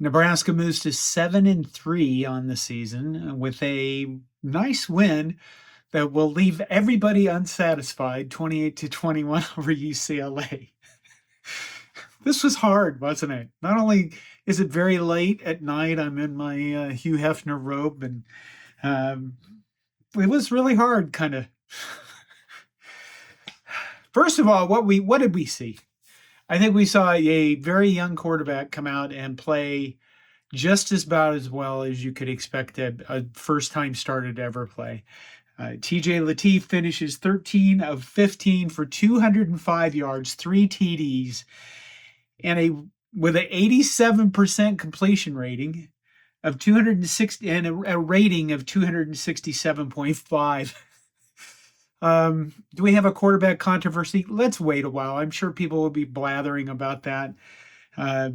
Nebraska moves to 7-3 on the season with a nice win that will leave everybody unsatisfied, 28-21 over UCLA. This was hard, wasn't it? Not only is it very late at night, I'm in my Hugh Hefner robe, and it was really hard, kind of. First of all, what did we see? I think we saw a very young quarterback come out and play just about as well as you could expect a first-time starter to ever play. TJ Lateef finishes 13 of 15 for 205 yards, 3 TDs, and with an 87% completion rating of 260 and a rating of 267.5. Do we have a quarterback controversy? Let's wait a while. I'm sure people will be blathering about that, other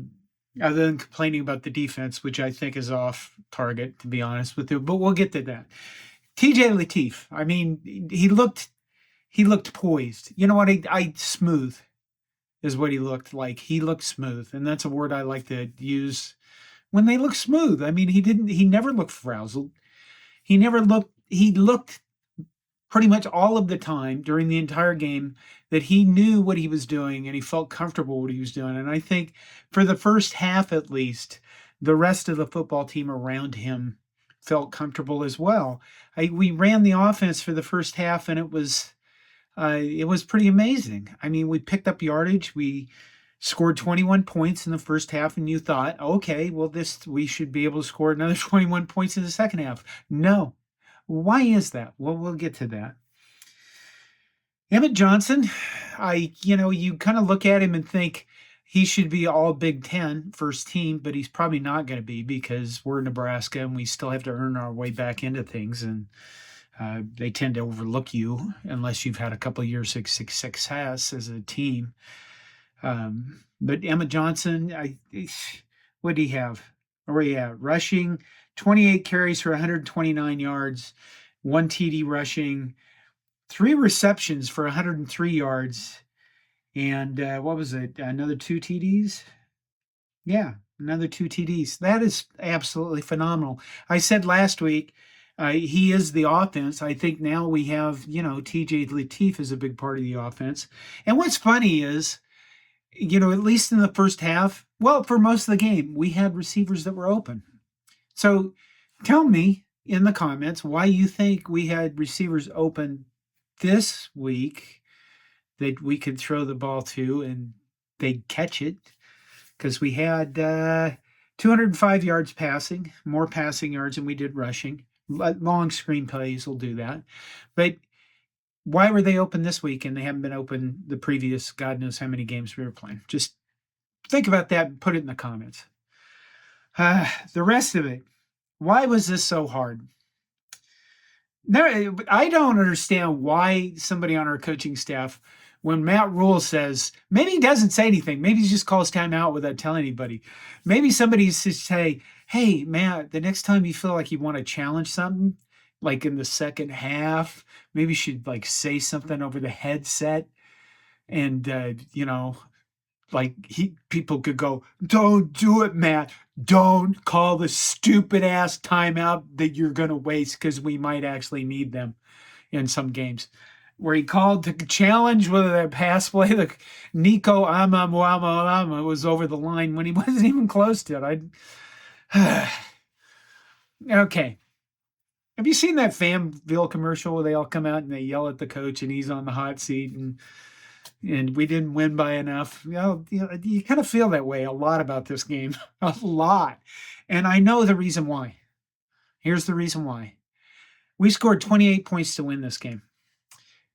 than complaining about the defense, which I think is off target, to be honest with you. But we'll get to that. TJ Lateef, I mean, he looked poised. You know what? Smooth is what he looked like. He looked smooth, and that's a word I like to use when they look smooth. I mean, he never looked frazzled. He looked pretty much all of the time during the entire game that he knew what he was doing and he felt comfortable what he was doing. And I think for the first half, at least, the rest of the football team around him felt comfortable as well. We ran the offense for the first half, and it was pretty amazing. I mean, we picked up yardage. We scored 21 points in the first half, and you thought, okay, well, we should be able to score another 21 points in the second half. No. Why is that? Well, we'll get to that. Emmett Johnson, you kind of look at him and think he should be all Big Ten first team, but he's probably not going to be because we're Nebraska and we still have to earn our way back into things. And they tend to overlook you unless you've had a couple of years of success as a team. But Emmett Johnson, what do you have? Where are you at? Rushing, 28 carries for 129 yards, 1 TD rushing, 3 receptions for 103 yards, and what was it? Another 2 TDs? Yeah, another 2 TDs. That is absolutely phenomenal. I said last week, he is the offense. I think now we have, TJ Lateef is a big part of the offense. And what's funny is, at least in the first half, well, for most of the game, we had receivers that were open. So tell me in the comments why you think we had receivers open this week that we could throw the ball to and they'd catch it, because we had 205 yards passing, more passing yards than we did rushing. Long screen plays will do that. But why were they open this week and they haven't been open the previous God knows how many games we were playing? Just think about that and put it in the comments. The rest of it, why was this so hard? No, I don't understand why somebody on our coaching staff, when Matt Rhule says, maybe he doesn't say anything, maybe he just calls timeout without telling anybody. Maybe somebody should say, hey, Matt, the next time you feel like you want to challenge something, like in the second half, maybe you should say something over the headset and, people could go, don't do it, Matt. Don't call the stupid ass timeout that you're going to waste, because we might actually need them in some games. Where he called to challenge whether that pass play, the Nico Amamwama was over the line when he wasn't even close to it. Okay. Have you seen that Famville commercial where they all come out and they yell at the coach and he's on the hot seat and we didn't win by enough? You kind of feel that way a lot about this game. A lot. And I know the reason why. Here's the reason why. We scored 28 points to win this game.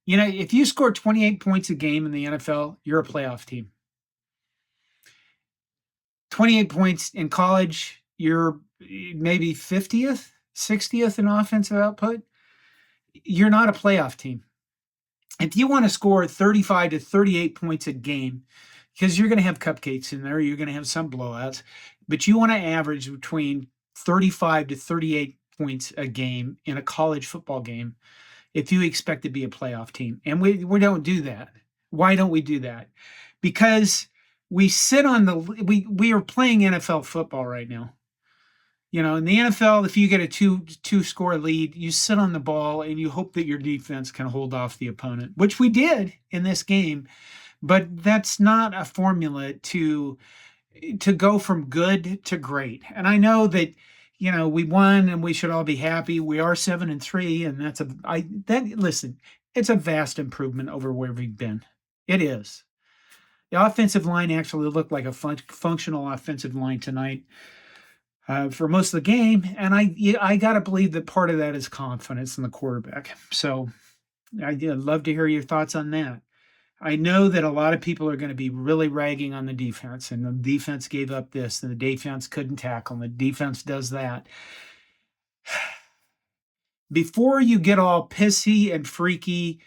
If you score 28 points a game in the NFL, you're a playoff team. 28 points in college, you're maybe 50th, 60th in offensive output. You're not a playoff team. If you want to score 35 to 38 points a game, because you're going to have cupcakes in there, you're going to have some blowouts, but you want to average between 35 to 38 points a game in a college football game if you expect to be a playoff team. And we don't do that. Why don't we do that? Because we sit on the we are playing NFL football right now. You know, in the NFL, if you get a two score lead, you sit on the ball and you hope that your defense can hold off the opponent, which we did in this game. But that's not a formula to go from good to great. And I know that, you know, we won and we should all be happy. We are 7-3, and that's listen, it's a vast improvement over where we've been. It is. The offensive line actually looked like a functional offensive line tonight for most of the game, and I got to believe that part of that is confidence in the quarterback. So I'd love to hear your thoughts on that. I know that a lot of people are going to be really ragging on the defense, and the defense gave up this, and the defense couldn't tackle, and the defense does that. Before you get all pissy and freaky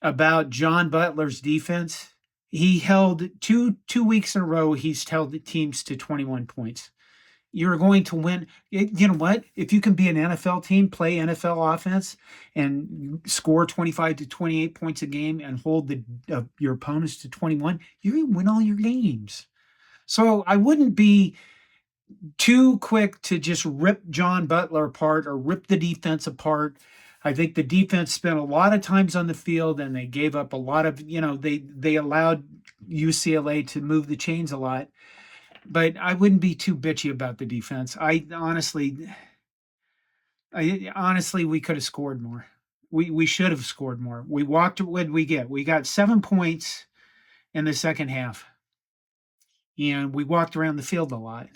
about John Butler's defense, he held two weeks in a row, he's held the teams to 21 points. You're going to win. You know what? If you can be an NFL team, play NFL offense, and score 25 to 28 points a game and hold your opponents to 21, you're going to win all your games. So I wouldn't be too quick to just rip John Butler apart or rip the defense apart. I think the defense spent a lot of times on the field, and they gave up a lot of, they allowed UCLA to move the chains a lot. But I wouldn't be too bitchy about the defense. Honestly, we could have scored more. We should have scored more. We walked. What did we get? We got 7 points in the second half, and we walked around the field a lot.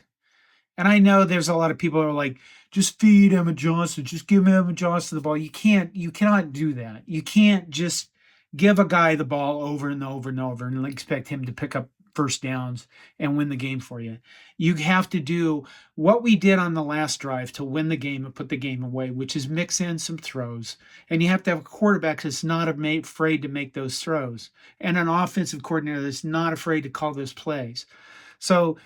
And I know there's a lot of people who are like, just feed Emmett Johnson, just give Emmett Johnson the ball. You cannot do that. You can't just give a guy the ball over and over and over and expect him to pick up first downs and win the game for you. You have to do what we did on the last drive to win the game and put the game away, which is mix in some throws. And you have to have a quarterback that's not afraid to make those throws, and an offensive coordinator that's not afraid to call those plays. So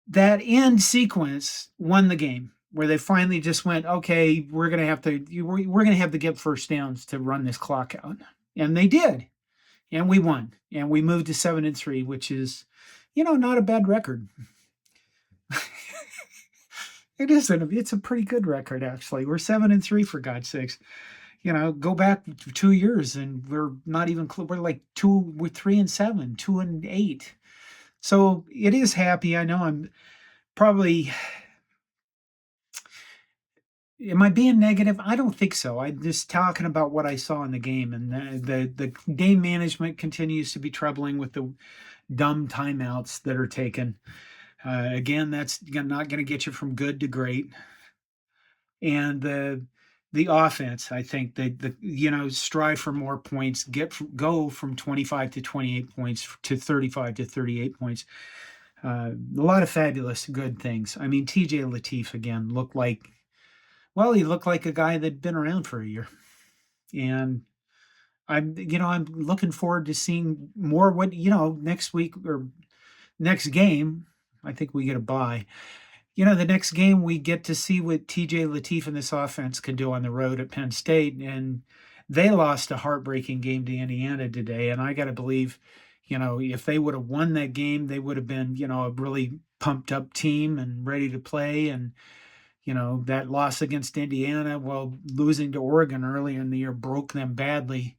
that end sequence won the game, where they finally just went, okay, we're going to have to get first downs to run this clock out. And they did. And we won, and we moved to 7-3, which is, not a bad record. It isn't. It's a pretty good record, actually. We're 7-3, for God's sakes. Go back 2 years, and we're not even. We're like 3-7, 2-8. So it is happy. I know I'm probably. Am I being negative? I don't think so. I'm just talking about what I saw in the game, and the game management continues to be troubling with the dumb timeouts that are taken. Again, that's not going to get you from good to great. And the offense, I think that strive for more points, go from 25 to 28 points to 35 to 38 points. A lot of fabulous good things. I mean, TJ Lateef again looked like. Well, he looked like a guy that'd been around for a year, and I'm looking forward to seeing more. Next week or next game, I think we get a bye. The next game we get to see what TJ Lateef and this offense can do on the road at Penn State, and they lost a heartbreaking game to Indiana today. And I got to believe, if they would have won that game, they would have been, a really pumped up team and ready to play. And that loss against Indiana, losing to Oregon early in the year broke them badly.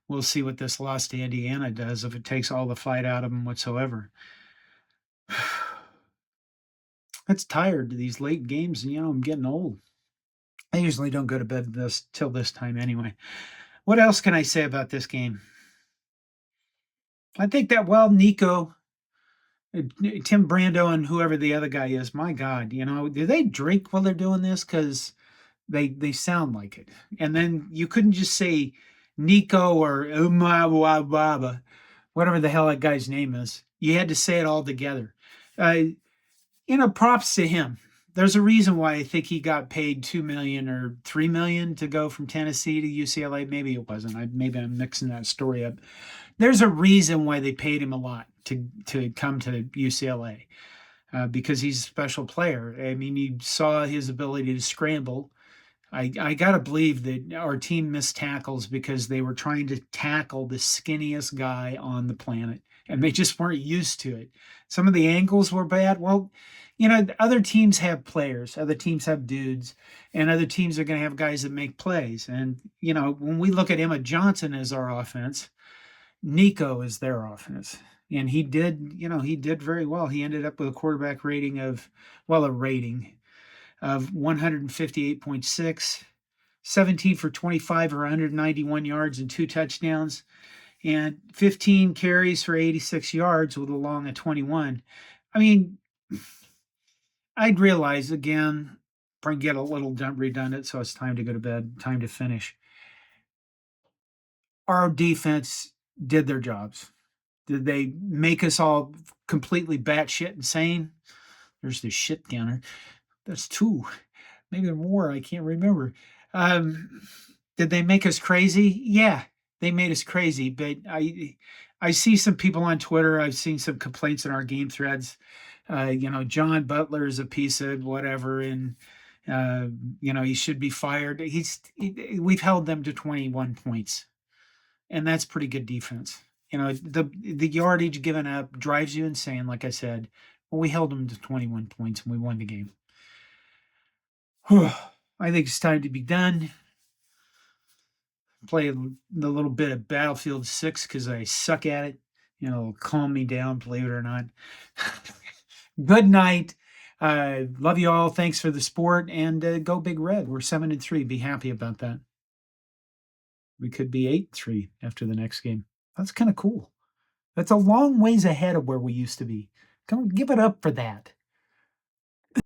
We'll see what this loss to Indiana does, if it takes all the fight out of them whatsoever. It's tired, these late games, and I'm getting old. I usually don't go to bed till this time anyway. What else can I say about this game? I think that, Nico, Tim Brando, and whoever the other guy is, my God, do they drink while they're doing this? Because they sound like it. And then you couldn't just say Nico or whatever the hell that guy's name is. You had to say it all together. Props to him. There's a reason why I think he got paid $2 million or $3 million to go from Tennessee to UCLA. Maybe it wasn't. Maybe I'm mixing that story up. There's a reason why they paid him a lot to come to UCLA, because he's a special player. I mean, you saw his ability to scramble. I got to believe that our team missed tackles because they were trying to tackle the skinniest guy on the planet. and they just weren't used to it. Some of the angles were bad. Well, you know, other teams have players, other teams have dudes, and other teams are going to have guys that make plays. And, you know, when we look at Emmett Johnson as our offense, Nico is their offense. And he did, you know, he did very well. He ended up with a quarterback rating of, well, a rating of 158.6, 17 for 25 or 191 yards and 2 touchdowns, and 15 carries for 86 yards with a long of 21. I mean, I'd realize again, probably get a little redundant, so it's time to go to bed, time to finish. Our defense did their jobs. Did they make us all completely batshit insane? There's the shit counter. That's 2, maybe more. I can't remember. Did they make us crazy? Yeah, they made us crazy. But I see some people on Twitter. I've seen some complaints in our game threads. You know, John Butler is a piece of whatever, and you know, he should be fired. We've held them to 21 points, and that's pretty good defense. You know, the yardage given up drives you insane. Like I said, well, we held them to 21 points and we won the game. I think it's time to be done. Play the little bit of Battlefield 6 because I suck at it. You know, it'll calm me down, believe it or not. Good night. Love you all. Thanks for the support, and go Big Red. We're 7-3. Be happy about that. We could be 8-3 after the next game. That's kind of cool. That's a long ways ahead of where we used to be. Come give it up for that.